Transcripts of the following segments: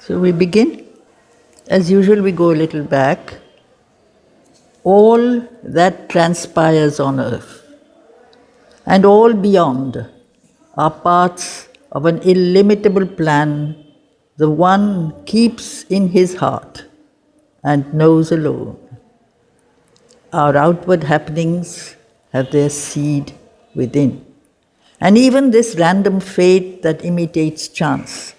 So we begin. As usual, we go a little back. All that transpires on earth and all beyond are parts of an illimitable plan the one keeps in his heart and knows alone. Our outward happenings have their seed within. And even this random fate that imitates chance,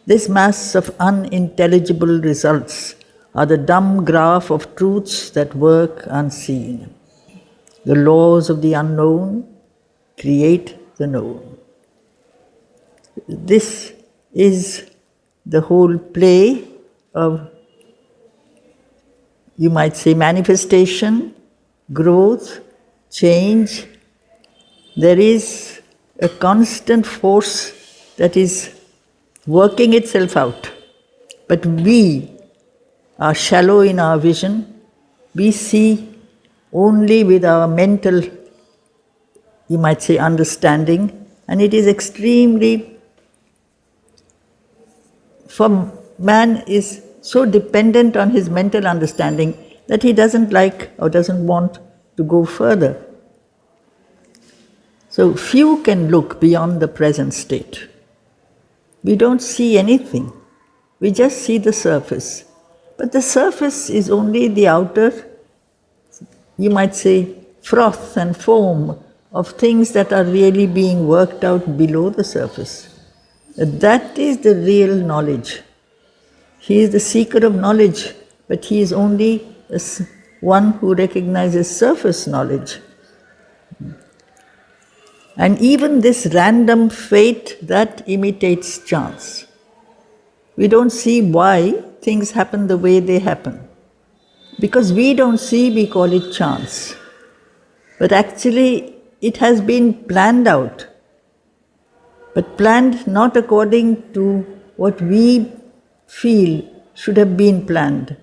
this mass of unintelligible results, are the dumb graph of truths that work unseen. The laws of the unknown create the known. This is the whole play of, you might say, manifestation, growth, change. There is a constant force that is working itself out. But we are shallow in our vision. We see only with our mental, you might say, understanding, and it is extremely, for man is so dependent on his mental understanding that he doesn't like or doesn't want to go further. So few can look beyond the present state. We don't see anything. We just see the surface. But the surface is only the outer, you might say, froth and foam of things that are really being worked out below the surface. That is the real knowledge. He is the seeker of knowledge, but he is only one who recognizes surface knowledge. And even this random fate that imitates chance. We don't see why things happen the way they happen. Because we don't see, we call it chance. But actually, it has been planned out. But planned not according to what we feel should have been planned.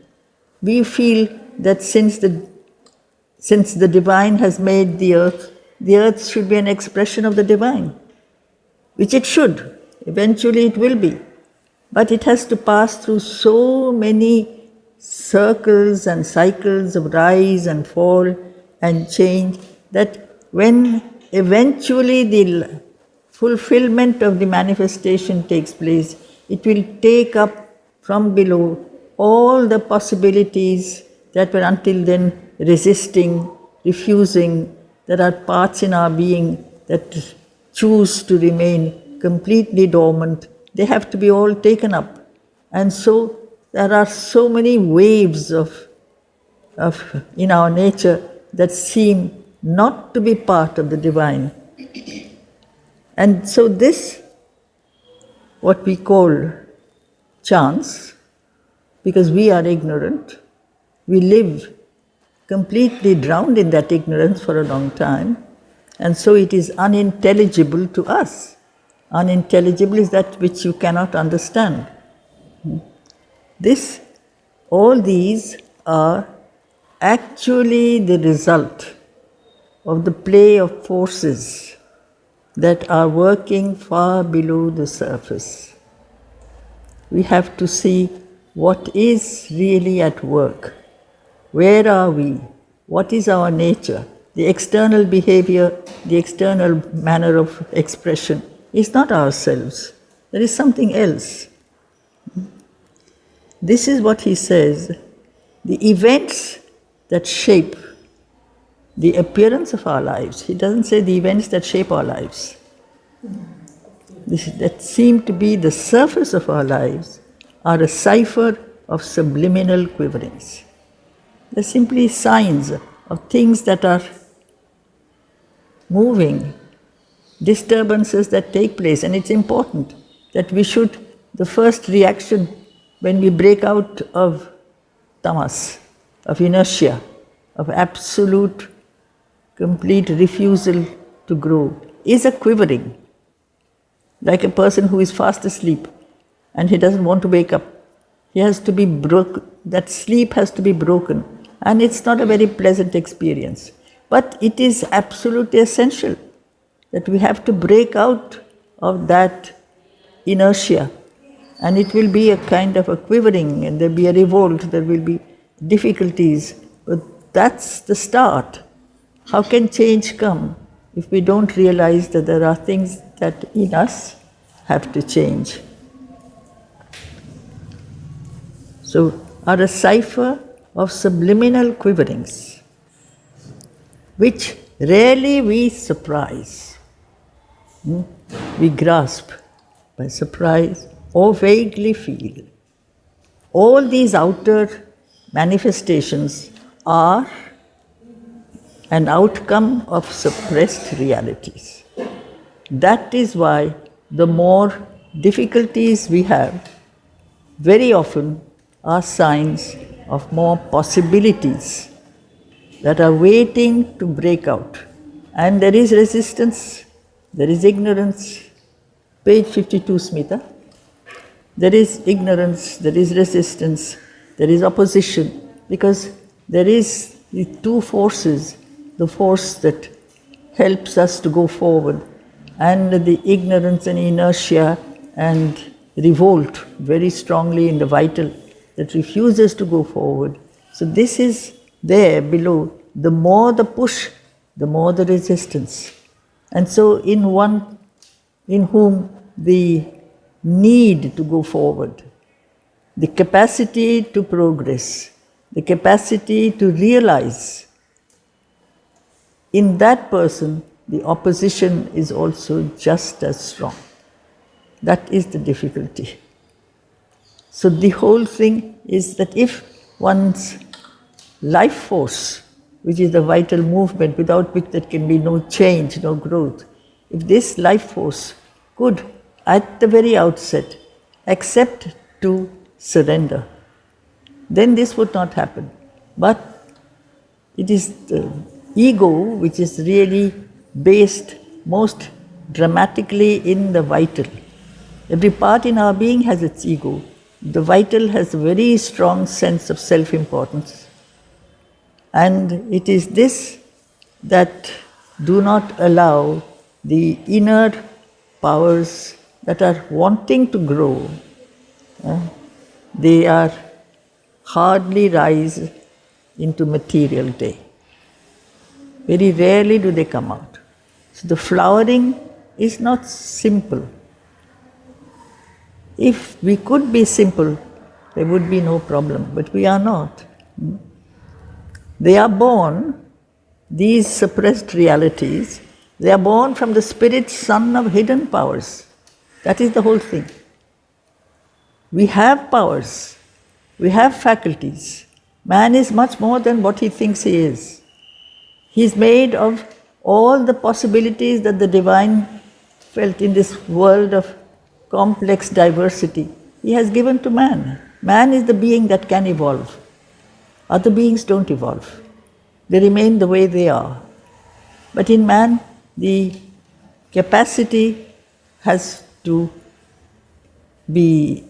We feel that since the divine has made the earth should be an expression of the divine, which it should. Eventually it will be. But it has to pass through so many circles and cycles of rise and fall and change that when eventually the fulfillment of the manifestation takes place, it will take up from below all the possibilities that were until then resisting, refusing. There are parts in our being that choose to remain completely dormant. They have to be all taken up. And so there are so many waves of in our nature that seem not to be part of the divine. And so this, what we call chance, because we are ignorant, we live completely drowned in that ignorance for a long time, and so it is unintelligible to us. Unintelligible is that which you cannot understand. All these are actually the result of the play of forces that are working far below the surface. We have to see what is really at work. Where are we? What is our nature? The external behavior, the external manner of expression is not ourselves. There is something else. This is what he says. The events that shape the appearance of our lives. He doesn't say the events that shape our lives. That seem to be the surface of our lives are a cipher of subliminal quiverings. They're simply signs of things that are moving, disturbances that take place. And it's important that we should, the first reaction when we break out of tamas, of inertia, of absolute, complete refusal to grow, is a quivering. Like a person who is fast asleep and he doesn't want to wake up. He has to be broken, that sleep has to be broken. And it's not a very pleasant experience. But it is absolutely essential that we have to break out of that inertia And it will be a kind of a quivering, and there'll be a revolt, there will be difficulties. But that's the start. How can change come if we don't realize that there are things that in us have to change? So, are a cipher of subliminal quiverings, which rarely we surprise. We grasp by surprise or vaguely feel. All these outer manifestations are an outcome of suppressed realities. That is why the more difficulties we have, very often are signs of more possibilities that are waiting to break out. And there is resistance, there is ignorance. Page 52, Smita. There is ignorance, there is resistance, there is opposition, because there is the two forces, the force that helps us to go forward, and the ignorance and inertia and revolt very strongly in the vital that refuses to go forward. So this is there below. The more the push, the more the resistance. And so in one in whom the need to go forward, the capacity to progress, the capacity to realize, in that person the opposition is also just as strong. That is the difficulty. So the whole thing is that if one's life force, which is the vital movement without which there can be no change, no growth, if this life force could at the very outset accept to surrender, then this would not happen. But it is the ego which is really based most dramatically in the vital. Every part in our being has its ego. The vital has a very strong sense of self-importance. And it is this that do not allow the inner powers that are wanting to grow. They are hardly rise into material day. Very rarely do they come out. So the flowering is not simple. If we could be simple, there would be no problem, but we are not. They are born, these suppressed realities, they are born from the spirit sun of hidden powers. That is the whole thing. We have powers, we have faculties. Man is much more than what he thinks he is. He is made of all the possibilities that the divine felt in this world of complex diversity. He has given to man. Man is the being that can evolve. Other beings don't evolve. They remain the way they are. But in man, the capacity has to be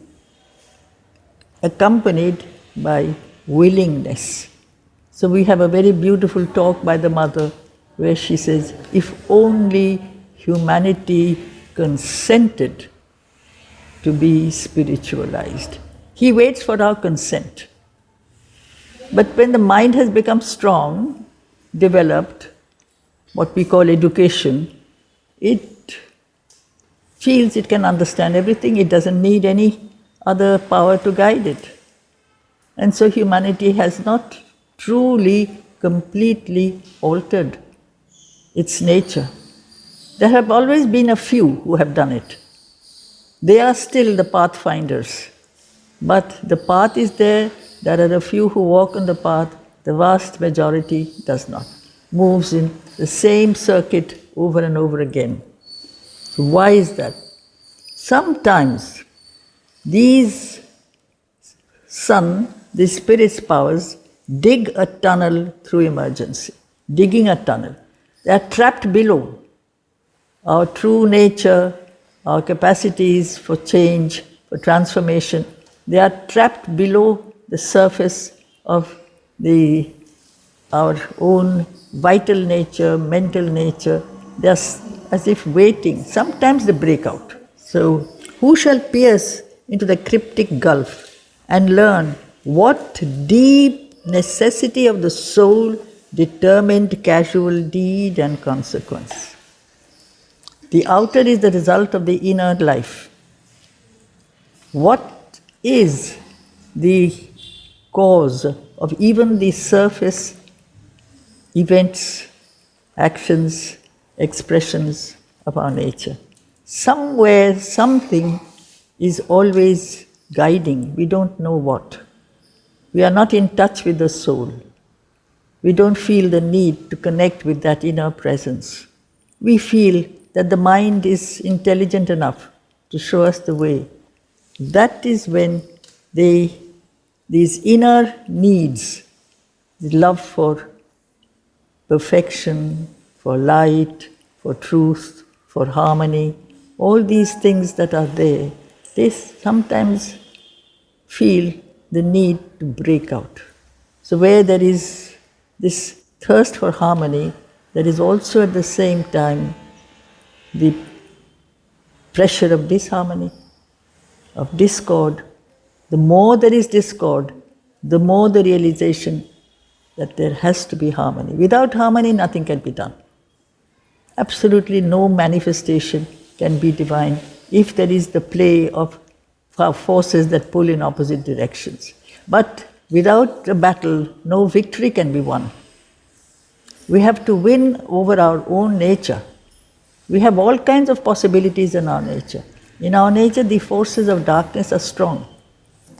accompanied by willingness. So we have a very beautiful talk by the mother where she says, if only humanity consented to be spiritualized. He waits for our consent. But when the mind has become strong, developed, what we call education, it feels it can understand everything, it doesn't need any other power to guide it. And so humanity has not truly, completely altered its nature. There have always been a few who have done it. They are still the pathfinders. But the path is there are a few who walk on the path, the vast majority does not. Moves in the same circuit over and over again. So why is that? Sometimes these spirit's powers dig a tunnel through emergency, digging a tunnel. They are trapped below. Our true nature, our capacities for change, for transformation, they are trapped below the surface of our own vital nature, mental nature. They are as if waiting. Sometimes they break out. So, who shall pierce into the cryptic gulf and learn what deep necessity of the soul determined casual deed and consequence. The outer is the result of the inner life. What is the cause of even the surface events, actions, expressions of our nature? Somewhere, something is always guiding. We don't know what. We are not in touch with the soul. We don't feel the need to connect with that inner presence. We feel that the mind is intelligent enough to show us the way. That is when these inner needs, the love for perfection, for light, for truth, for harmony, all these things that are there, they sometimes feel the need to break out. So where there is this thirst for harmony, there is also at the same time the pressure of disharmony, of discord. The more there is discord, the more the realization that there has to be harmony. Without harmony, nothing can be done. Absolutely no manifestation can be divine if there is the play of forces that pull in opposite directions. But without a battle, no victory can be won. We have to win over our own nature. We have all kinds of possibilities in our nature. In our nature, the forces of darkness are strong.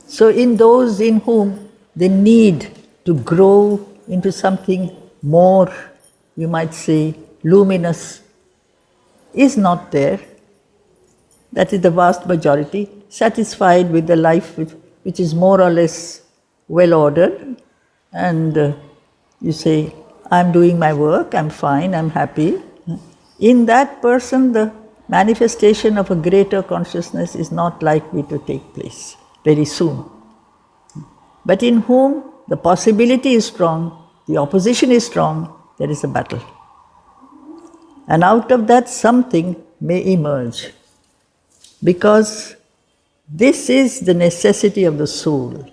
So in those in whom the need to grow into something more, you might say, luminous, is not there. That is the vast majority, satisfied with the life which is more or less well ordered. And you say, I'm doing my work, I'm fine, I'm happy. In that person, the manifestation of a greater consciousness is not likely to take place very soon. But in whom the possibility is strong, the opposition is strong, there is a battle. And out of that something may emerge. Because this is the necessity of the soul.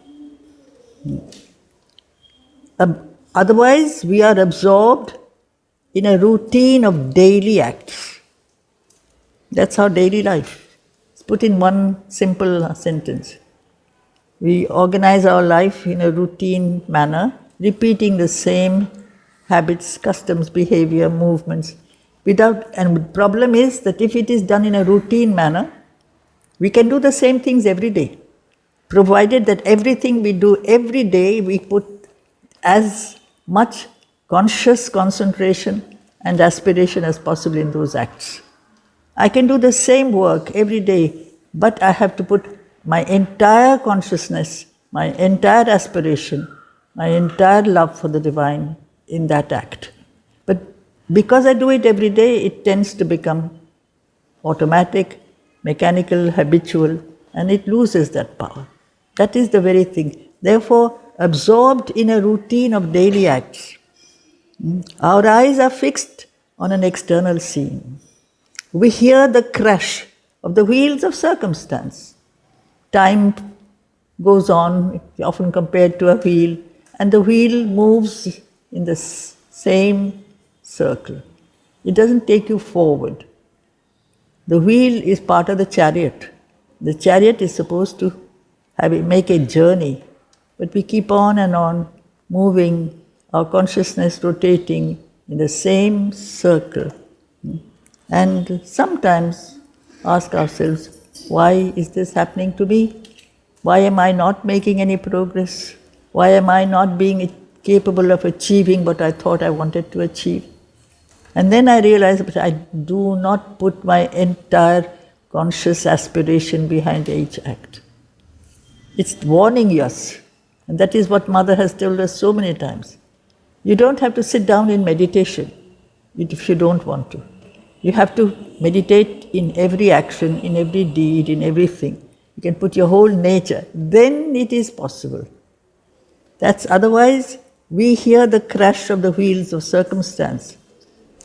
Otherwise, we are absorbed in a routine of daily acts. That's our daily life. It's put in one simple sentence. We organize our life in a routine manner, repeating the same habits, customs, behavior, movements. And the problem is that if it is done in a routine manner, we can do the same things every day, provided that everything we do every day, we put as much conscious concentration and aspiration as possible in those acts. I can do the same work every day, but I have to put my entire consciousness, my entire aspiration, my entire love for the divine in that act. But because I do it every day, it tends to become automatic, mechanical, habitual, and it loses that power. That is the very thing. Therefore, absorbed in a routine of daily acts, our eyes are fixed on an external scene. We hear the crash of the wheels of circumstance. Time goes on, often compared to a wheel, and the wheel moves in the same circle. It doesn't take you forward. The wheel is part of the chariot. The chariot is supposed to make a journey, but we keep on and on moving, our consciousness rotating in the same circle. And sometimes ask ourselves, why is this happening to me? Why am I not making any progress? Why am I not being capable of achieving what I thought I wanted to achieve? And then I realized that I do not put my entire conscious aspiration behind each act. It's warning us, and that is what Mother has told us so many times. You don't have to sit down in meditation if you don't want to. You have to meditate in every action, in every deed, in everything. You can put your whole nature. Then it is possible. Otherwise, we hear the crash of the wheels of circumstance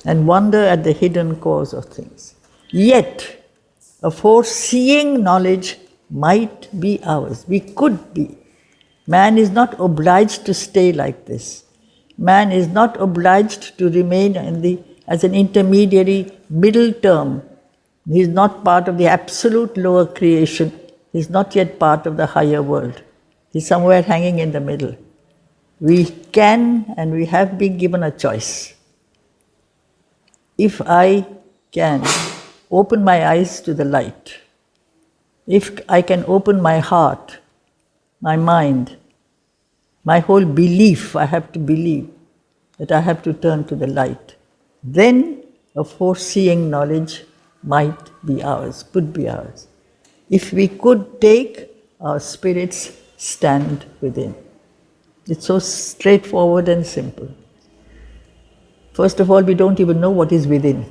and wonder at the hidden cause of things. Yet, a foreseeing knowledge might be ours. We could be. Man is not obliged to stay like this. Man is not obliged to remain as an intermediary middle term. He is not part of the absolute lower creation. He is not yet part of the higher world. He is somewhere hanging in the middle. We can and we have been given a choice. If I can open my eyes to the light, if I can open my heart, my mind, my whole belief, I have to believe that I have to turn to the light, then a foreseeing knowledge might be ours, could be ours. If we could take our spirit's stand within. It's so straightforward and simple. First of all, we don't even know what is within.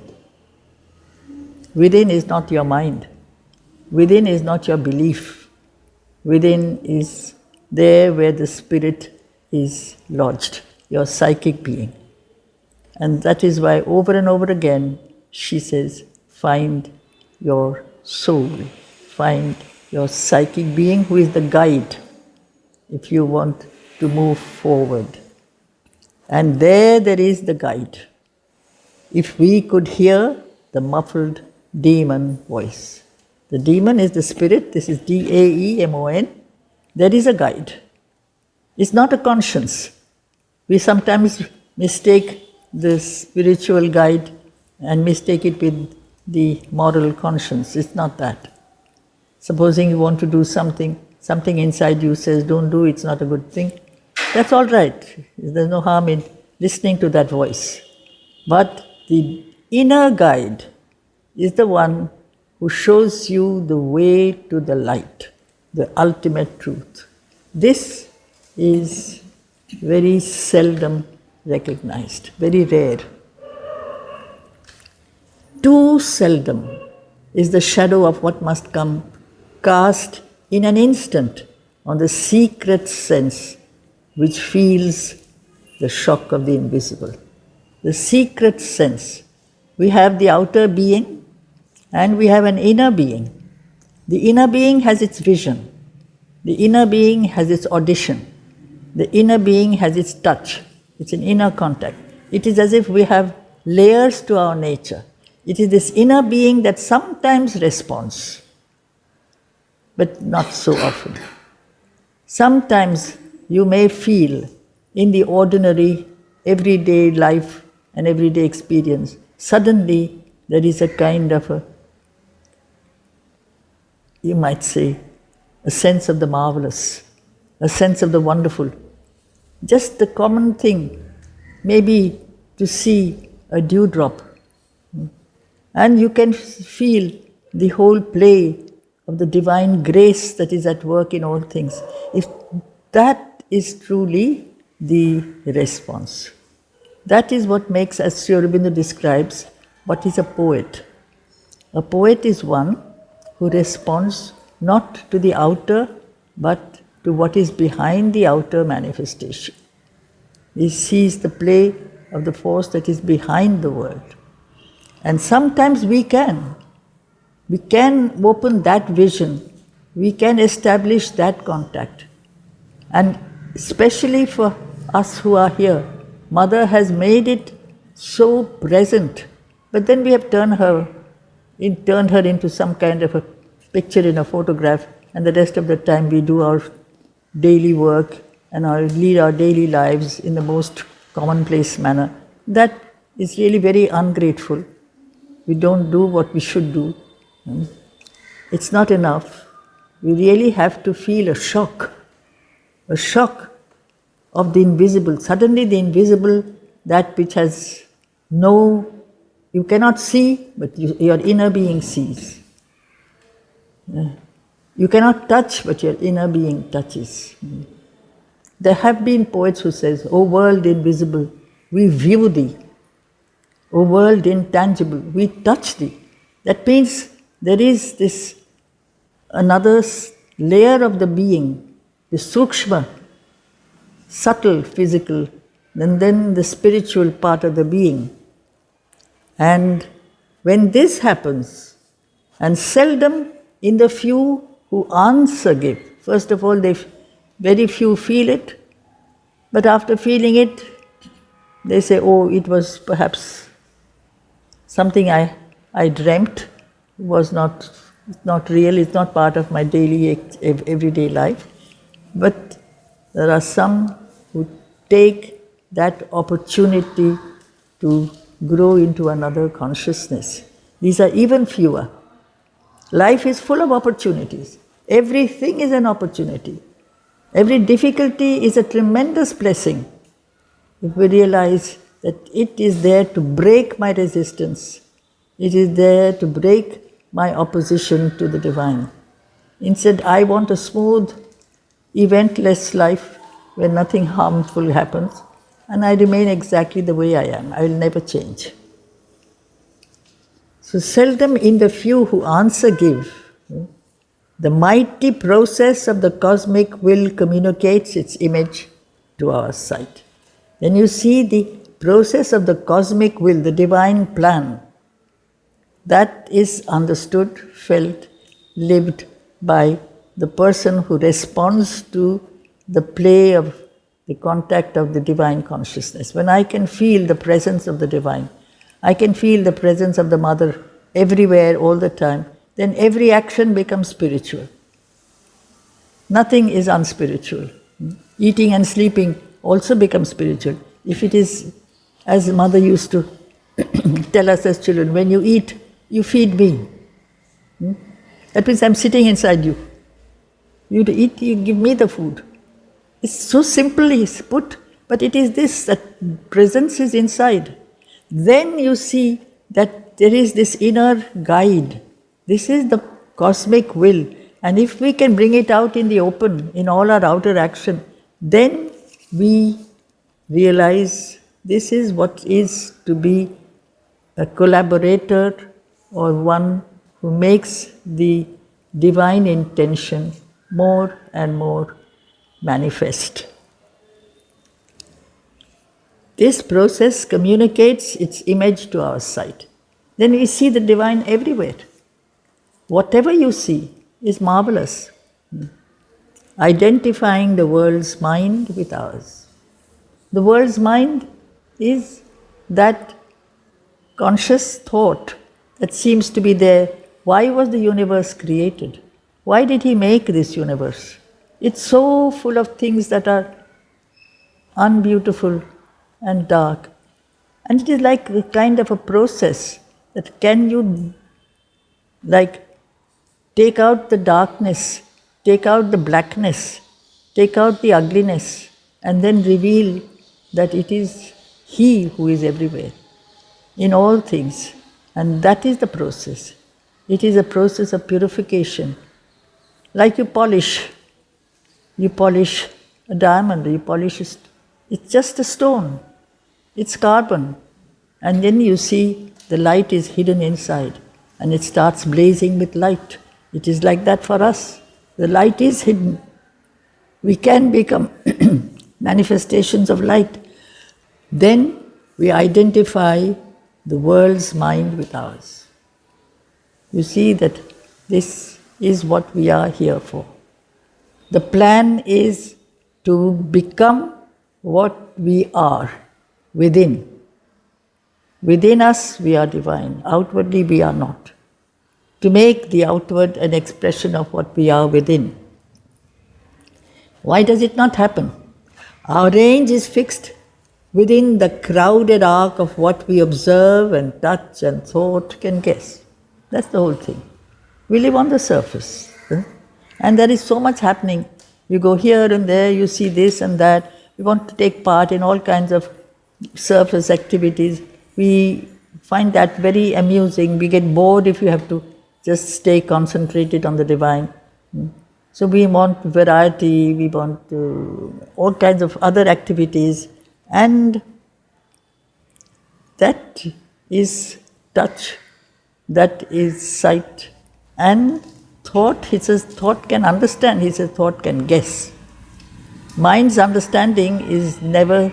Within is not your mind. Within is not your belief. Within is there where the spirit is lodged, your psychic being. And that is why over and over again she says, find your soul, find your psychic being who is the guide if you want to move forward. And there is the guide. If we could hear the muffled demon voice. The demon is the spirit, this is D-A-E-M-O-N. There is a guide. It's not a conscience. We sometimes mistake the spiritual guide and mistake it with the moral conscience. It's not that. Supposing you want to do something inside you says, don't do, it's not a good thing. That's all right. There's no harm in listening to that voice. But the inner guide is the one who shows you the way to the light, the ultimate truth. This is very seldom recognized, very rare. Too seldom is the shadow of what must come cast in an instant on the secret sense which feels the shock of the invisible. The secret sense. We have the outer being and we have an inner being. The inner being has its vision. The inner being has its audition. The inner being has its touch. It's an inner contact. It is as if we have layers to our nature. It is this inner being that sometimes responds, but not so often. Sometimes you may feel in the ordinary, everyday life and everyday experience, suddenly there is a kind of you might say, a sense of the marvelous, a sense of the wonderful. Just the common thing, maybe to see a dewdrop. And you can feel the whole play of the divine grace that is at work in all things. If that is truly the response. That is what makes, as Sri Aurobindo describes, what is a poet. A poet is one who responds not to the outer, but to what is behind the outer manifestation. He sees the play of the force that is behind the world. And sometimes we can open that vision, we can establish that contact. And especially for us who are here, Mother has made it so present, but then we have turned her into some kind of a picture in a photograph, and the rest of the time we do our daily work and lead our daily lives in the most commonplace manner. That is really very ungrateful. We don't do what we should do. It's not enough. We really have to feel a shock of the invisible. Suddenly the invisible, that which has you cannot see, but your inner being sees. You cannot touch, but your inner being touches. There have been poets who says, O world invisible, we view thee. O world intangible, we touch thee. That means there is this another layer of the being, the sukshma, subtle physical, and then the spiritual part of the being. And when this happens, and seldom in the few who answer give. First of all, very few feel it, but after feeling it, they say, oh, it was perhaps something I dreamt, was not real, it's not part of my daily, everyday life. But there are some who take that opportunity to grow into another consciousness. These are even fewer. Life is full of opportunities. Everything is an opportunity. Every difficulty is a tremendous blessing. If we realize that it is there to break my resistance, it is there to break my opposition to the divine. Instead, I want a smooth, eventless life where nothing harmful happens, and I remain exactly the way I am. I will never change. So seldom in the few who answer give, the mighty process of the cosmic will communicates its image to our sight. When you see the process of the cosmic will, the divine plan, that is understood, felt, lived by the person who responds to the play of the contact of the divine consciousness. When I can feel the presence of the divine, I can feel the presence of the Mother everywhere, all the time, then every action becomes spiritual. Nothing is unspiritual. Eating and sleeping also becomes spiritual. If it is, as the Mother used to tell us as children, when you eat, you feed me. That means I'm sitting inside you. You eat, you give me the food. It's so simply put, but it is this, that presence is inside. Then you see that there is this inner guide. This is the cosmic will. And if we can bring it out in the open, in all our outer action, then we realize this is what is to be a collaborator or one who makes the divine intention more and more manifest. This process communicates its image to our sight. Then we see the divine everywhere. Whatever you see is marvelous. Identifying the world's mind with ours. The world's mind is that conscious thought that seems to be there. Why was the universe created? Why did he make this universe? It's so full of things that are unbeautiful and dark. And it is like a kind of a process that can you take out the darkness, take out the blackness, take out the ugliness, and then reveal that it is He who is everywhere, in all things. And that is the process. It is a process of purification. Like you polish a diamond, it's just a stone, it's carbon. And then you see the light is hidden inside and it starts blazing with light. It is like that for us. The light is hidden. We can become manifestations of light. Then we identify the world's mind with ours. You see that this is what we are here for. The plan is to become what we are within. Within us we are divine, outwardly we are not. To make the outward an expression of what we are within. Why does it not happen? Our range is fixed within the crowded arc of what we observe and touch and thought can guess. That's the whole thing. We live on the surface. And there is so much happening. You go here and there, you see this and that. We want to take part in all kinds of surface activities. We find that very amusing. We get bored if you have to just stay concentrated on the divine. So we want variety, we want all kinds of other activities. And that is touch, that is sight. And thought, he says, thought can understand, he says, thought can guess. Mind's understanding is never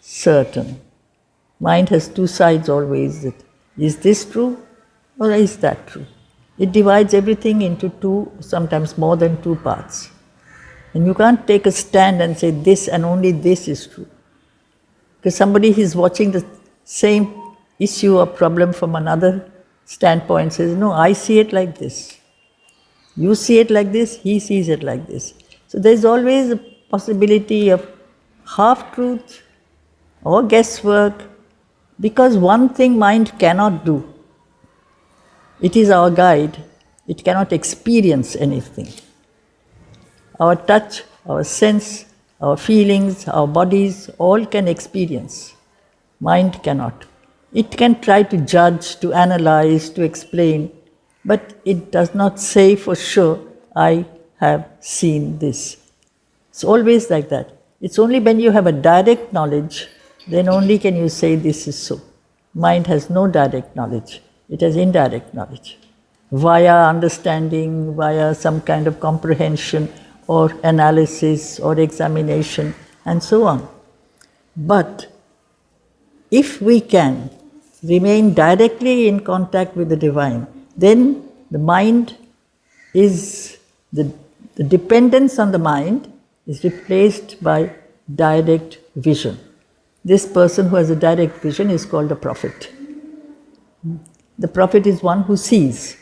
certain. Mind has two sides always. Is this true or is that true? It divides everything into two, sometimes more than two parts. And you can't take a stand and say this and only this is true. Because somebody is watching the same issue or problem from another standpoint says, no, I see it like this. You see it like this, he sees it like this. So there's always a possibility of half-truth or guesswork, because one thing mind cannot do. It is our guide. It cannot experience anything. Our touch, our sense, our feelings, our bodies, all can experience. Mind cannot. It can try to judge, to analyze, to explain, but it does not say for sure, I have seen this. It's always like that. It's only when you have a direct knowledge, then only can you say this is so. Mind has no direct knowledge. It has indirect knowledge. Via understanding, via some kind of comprehension or analysis or examination and so on. But if we can remain directly in contact with the divine, then the mind is, the dependence on the mind is replaced by direct vision. This person who has a direct vision is called a prophet. The prophet is one who sees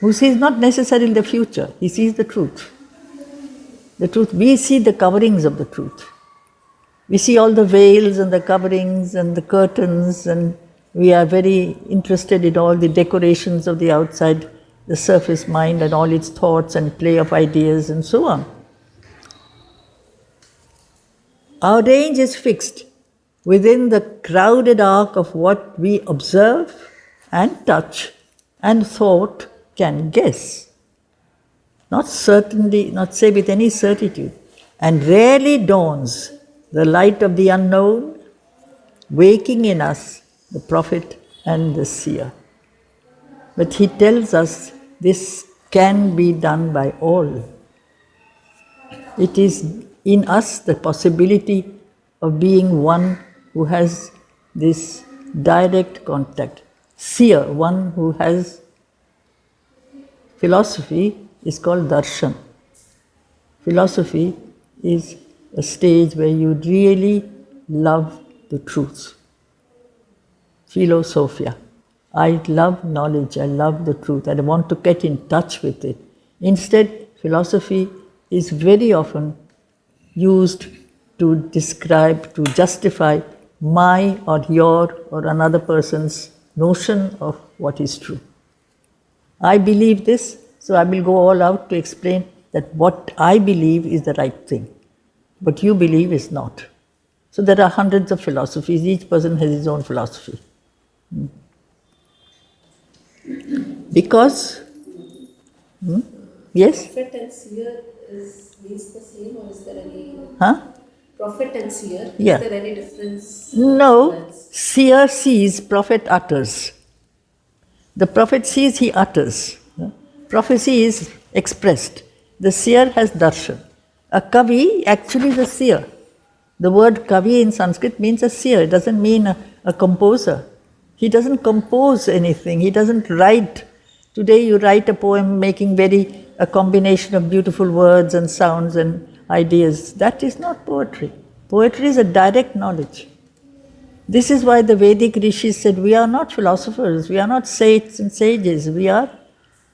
not necessarily the future, he sees the truth. The truth, we see the coverings of the truth. We see all the veils and the coverings and the curtains, and we are very interested in all the decorations of the outside, the surface mind and all its thoughts and play of ideas and so on. Our range is fixed within the crowded arc of what we observe and touch and thought can guess. Not certainly, not say with any certitude. And rarely dawns the light of the unknown, waking in us the prophet and the seer. But he tells us this can be done by all. It is in us the possibility of being one who has this direct contact. Seer, one who has philosophy, is called darshan. Philosophy is a stage where you really love the truth. Philosophia. I love knowledge, I love the truth, and I want to get in touch with it. Instead, philosophy is very often used to describe, to justify my or your or another person's notion of what is true. I believe this, so I will go all out to explain that what I believe is the right thing, but you believe is not. So there are hundreds of philosophies, each person has his own philosophy. Because, yes? Prophet and seer means the same, or is there any? Prophet and seer, Yeah. Is there any difference? No, seer sees, prophet utters. The prophet sees, he utters. Prophecy is expressed. The seer has darshan. A kavi actually is a seer. The word kavi in Sanskrit means a seer. It doesn't mean a composer. He doesn't compose anything. He doesn't write. Today you write a poem making a combination of beautiful words and sounds and ideas. That is not poetry. Poetry is a direct knowledge. This is why the Vedic rishis said, we are not philosophers, we are not saints and sages, we are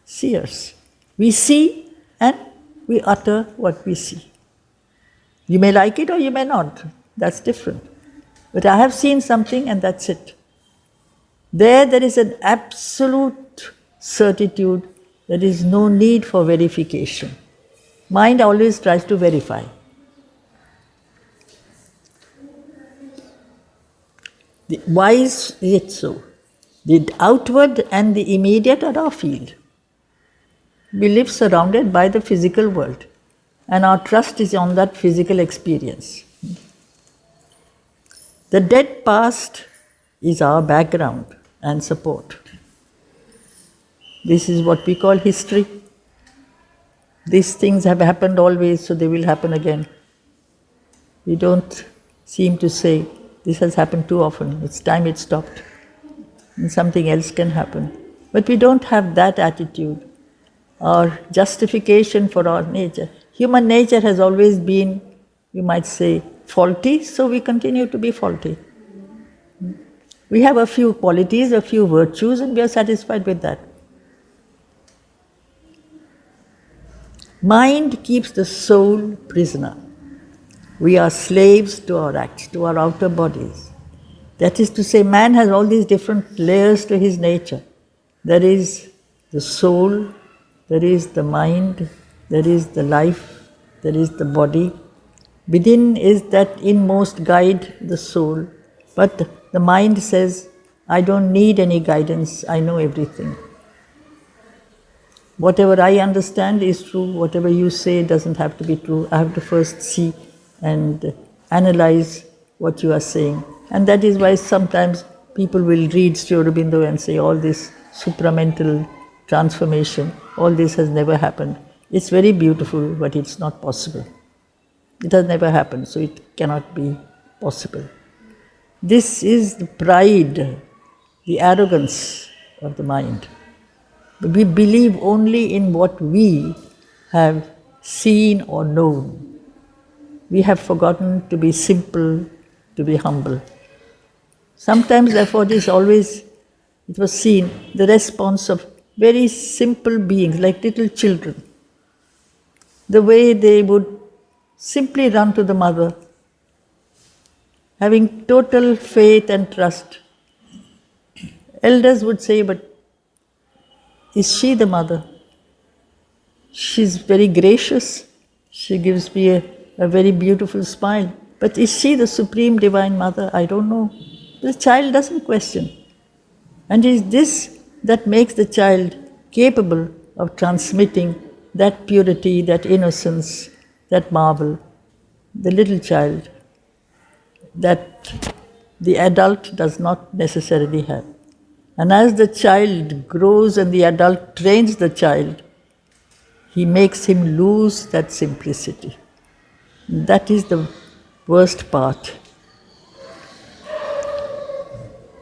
seers. We see and we utter what we see. You may like it or you may not. That's different. But I have seen something and that's it. There is an absolute certitude. There is no need for verification. Mind always tries to verify. Why is it so? The outward and the immediate are our field. We live surrounded by the physical world, and our trust is on that physical experience. The dead past is our background and support. This is what we call history. These things have happened always, so they will happen again. We don't seem to say, this has happened too often, it's time it stopped, and something else can happen. But we don't have that attitude or justification for our nature. Human nature has always been, you might say, faulty, so we continue to be faulty. We have a few qualities, a few virtues, and we are satisfied with that. Mind keeps the soul prisoner. We are slaves to our acts, to our outer bodies. That is to say, man has all these different layers to his nature. There is the soul, there is the mind, there is the life, there is the body. Within is that inmost guide, the soul. But the mind says, I don't need any guidance, I know everything. Whatever I understand is true, whatever you say doesn't have to be true. I have to first see and analyze what you are saying. And that is why sometimes people will read Sri Aurobindo and say, all this supramental transformation, all this has never happened. It's very beautiful, but it's not possible. It has never happened, so it cannot be possible. This is the pride, the arrogance of the mind. We believe only in what we have seen or known. We have forgotten to be simple, to be humble. Sometimes, therefore, it was seen, the response of very simple beings, like little children. The way they would simply run to the mother, having total faith and trust. Elders would say, but is she the mother? She's very gracious. She gives me a very beautiful smile. But is she the Supreme Divine Mother? I don't know. The child doesn't question. And it is this that makes the child capable of transmitting that purity, that innocence, that marvel, the little child, that the adult does not necessarily have. And as the child grows and the adult trains the child, he makes him lose that simplicity. That is the worst part.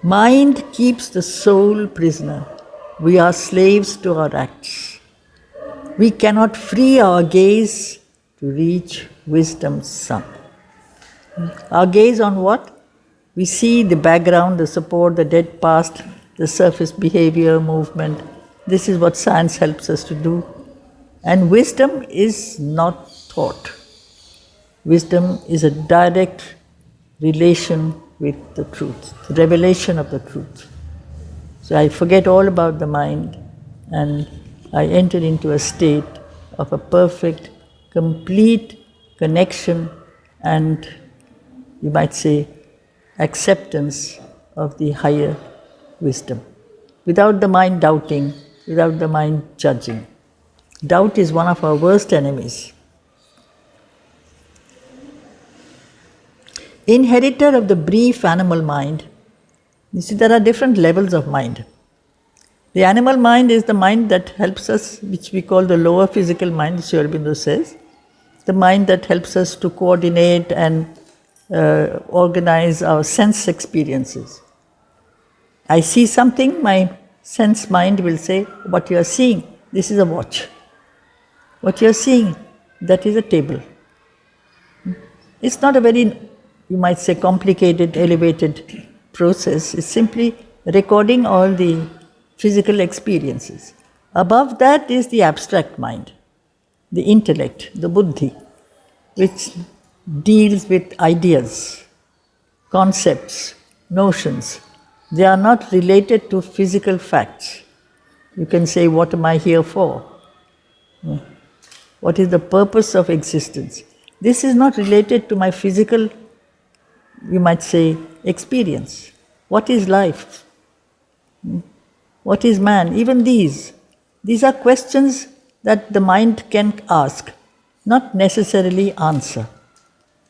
Mind keeps the soul prisoner. We are slaves to our acts. We cannot free our gaze to reach wisdom's sun. Our gaze on what? We see the background, the support, the dead past, the surface behavior, movement. This is what science helps us to do. And wisdom is not thought. Wisdom is a direct relation with the truth, the revelation of the truth. So I forget all about the mind and I enter into a state of a perfect, complete connection and, you might say, acceptance of the higher wisdom. Without the mind doubting, without the mind judging. Doubt is one of our worst enemies. Inheritor of the brief animal mind. You see, there are different levels of mind. The animal mind is the mind that helps us, which we call the lower physical mind, Sri Aurobindo says. The mind that helps us to coordinate and organize our sense experiences. I see something, my sense mind will say, what you are seeing, this is a watch. What you are seeing, that is a table. It's not a very, you might say, complicated, elevated process. It's simply recording all the physical experiences. Above that is the abstract mind, the intellect, the buddhi, which deals with ideas, concepts, notions. They are not related to physical facts. You can say, what am I here for? What is the purpose of existence? This is not related to my physical, you might say, experience. What is life? What is man? Even these are questions that the mind can ask, not necessarily answer.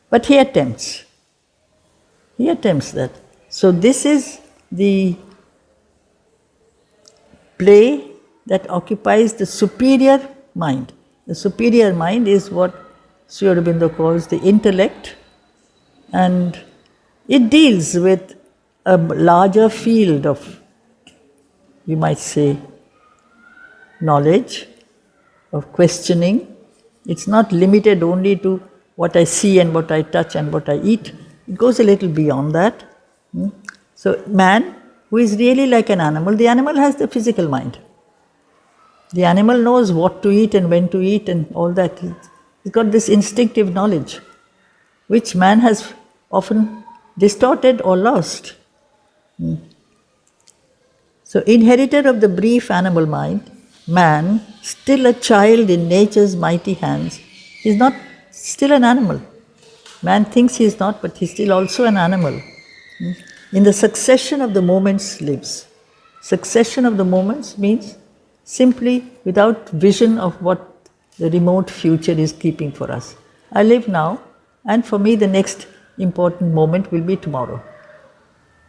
But he attempts. He attempts that. So this is the play that occupies the superior mind. The superior mind is what Sri Aurobindo calls the intellect, and it deals with a larger field of you might say, knowledge, of questioning. It's not limited only to what I see and what I touch and what I eat. It goes a little beyond that. So man, who is really like an animal, the animal has the physical mind. The animal knows what to eat and when to eat and all that. He's got this instinctive knowledge, which man has often distorted or lost. So, inheritor of the brief animal mind, man, still a child in nature's mighty hands, is not still an animal. Man thinks he is not, but he's still also an animal. In the succession of the moments lives. Succession of the moments means simply without vision of what the remote future is keeping for us. I live now, and for me the next important moment will be tomorrow.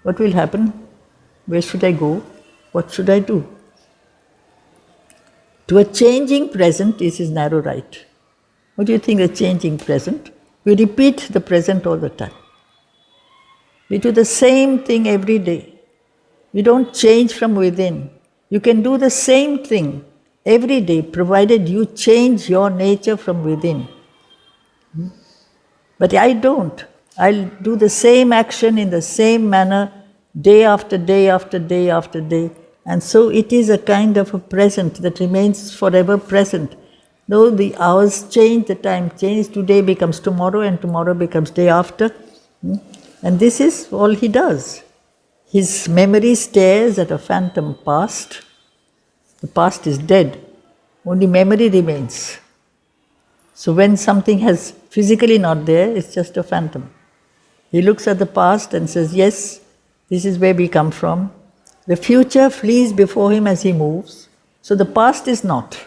What will happen? Where should I go? What should I do? To a changing present is his narrow right. What do you think, a changing present? We repeat the present all the time. We do the same thing every day. We don't change from within. You can do the same thing every day, provided you change your nature from within. But I don't. I'll do the same action in the same manner, day after day after day after day. And so it is a kind of a present that remains forever present. Though the hours change, the time changes, today becomes tomorrow and tomorrow becomes day after. And this is all he does. His memory stares at a phantom past. The past is dead. Only memory remains. So when something has physically not there, it's just a phantom. He looks at the past and says, yes, this is where we come from. The future flees before him as he moves. So the past is not.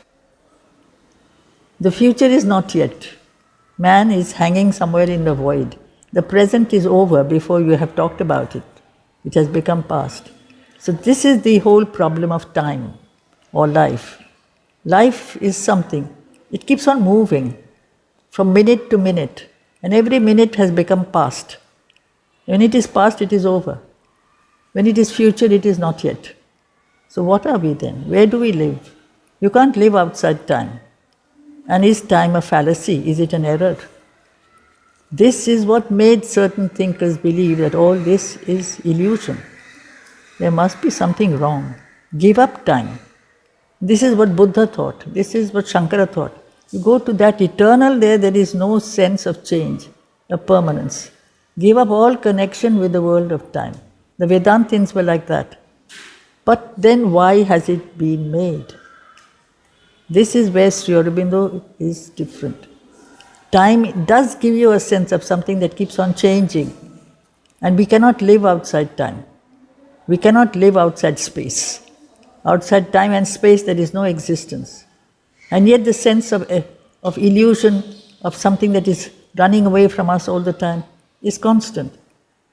The future is not yet. Man is hanging somewhere in the void. The present is over before you have talked about it. It has become past. So this is the whole problem of time or life. Life is something. It keeps on moving from minute to minute. And every minute has become past. When it is past, it is over. When it is future, it is not yet. So what are we then? Where do we live? You can't live outside time. And is time a fallacy? Is it an error? This is what made certain thinkers believe that all this is illusion. There must be something wrong. Give up time. This is what Buddha thought. This is what Shankara thought. You go to that eternal there is no sense of change, of permanence. Give up all connection with the world of time. The Vedantins were like that. But then why has it been made? This is where Sri Aurobindo is different. Time does give you a sense of something that keeps on changing. And we cannot live outside time. We cannot live outside space. Outside time and space there is no existence. And yet the sense of illusion, of something that is running away from us all the time, is constant.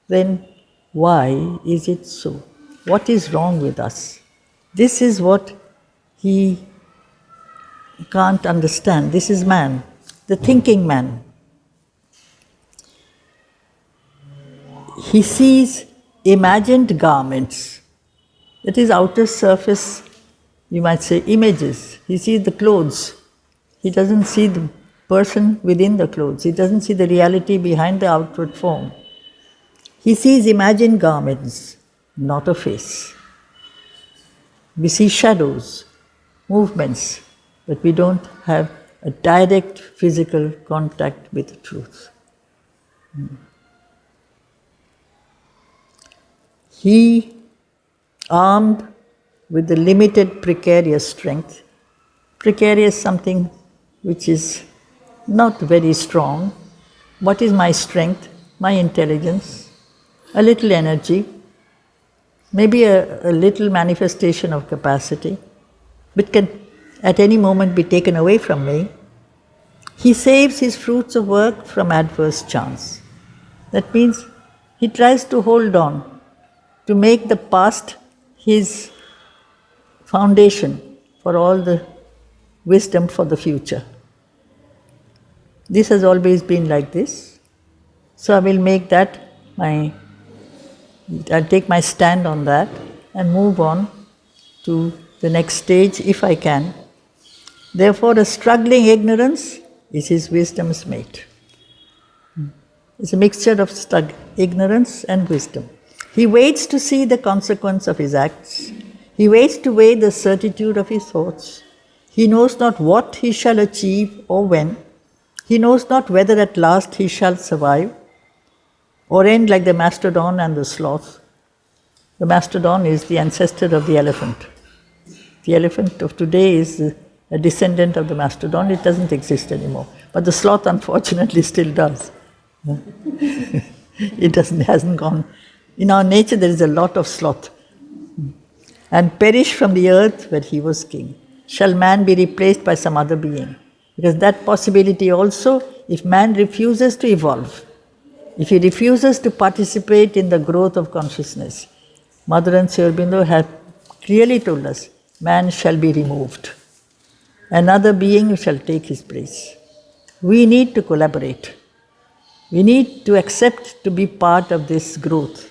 Then why is it so? What is wrong with us? This is what he can't understand. This is man, the thinking man. He sees imagined garments, that is outer surface, you might say images. He sees the clothes. He doesn't see the person within the clothes. He doesn't see the reality behind the outward form. He sees imagined garments, not a face. We see shadows, movements, but we don't have a direct physical contact with the truth. He, armed with the limited precarious strength, precarious something which is not very strong. What is my strength? My intelligence, a little energy, maybe a little manifestation of capacity, but can at any moment be taken away from me. He saves his fruits of work from adverse chance. That means he tries to hold on, to make the past his foundation for all the wisdom for the future. This has always been like this. So I will make that I'll take my stand on that and move on to the next stage if I can. Therefore, a struggling ignorance is his wisdom's mate. It's a mixture of ignorance and wisdom. He waits to see the consequence of his acts. He waits to weigh the certitude of his thoughts. He knows not what he shall achieve or when. He knows not whether at last he shall survive or end like the mastodon and the sloth. The mastodon is the ancestor of the elephant. The elephant of today is a descendant of the mastodon. It doesn't exist anymore. But the sloth, unfortunately, still does. Hasn't gone. In our nature, there is a lot of sloth. And perish from the earth where he was king. Shall man be replaced by some other being? Because that possibility also, if man refuses to evolve, if he refuses to participate in the growth of consciousness, Mother and Sri Aurobindo have clearly told us, man shall be removed. Another being shall take his place. We need to collaborate. We need to accept to be part of this growth.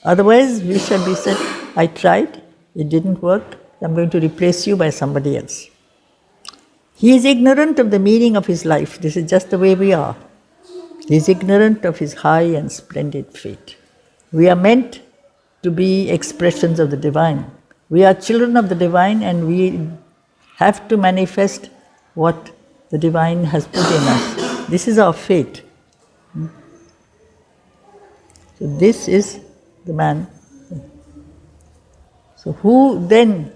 Otherwise, we shall be said, I tried, it didn't work, I'm going to replace you by somebody else. He is ignorant of the meaning of his life. This is just the way we are. He is ignorant of his high and splendid fate. We are meant to be expressions of the divine. We are children of the divine, and we have to manifest what the divine has put in us. This is our fate. So this is the man. So who then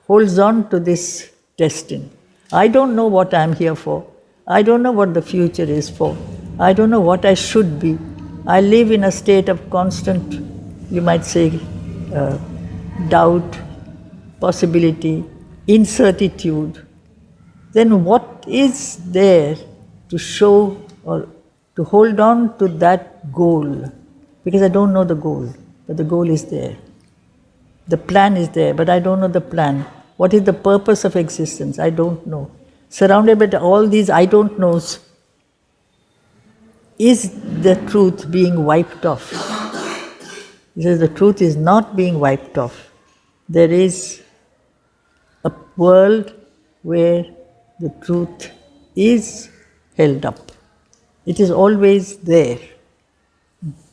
holds on to this destiny? I don't know what I'm here for. I don't know what the future is for. I don't know what I should be. I live in a state of constant, you might say, doubt, possibility, incertitude. Then what is there to show or to hold on to that goal? Because I don't know the goal, but the goal is there. The plan is there, but I don't know the plan. What is the purpose of existence? I don't know. Surrounded by all these I don't knows, is the truth being wiped off? He says the truth is not being wiped off. There is a world where the truth is held up. It is always there.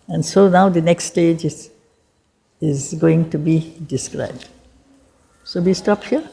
And so now the next stage is going to be described. So we stop here.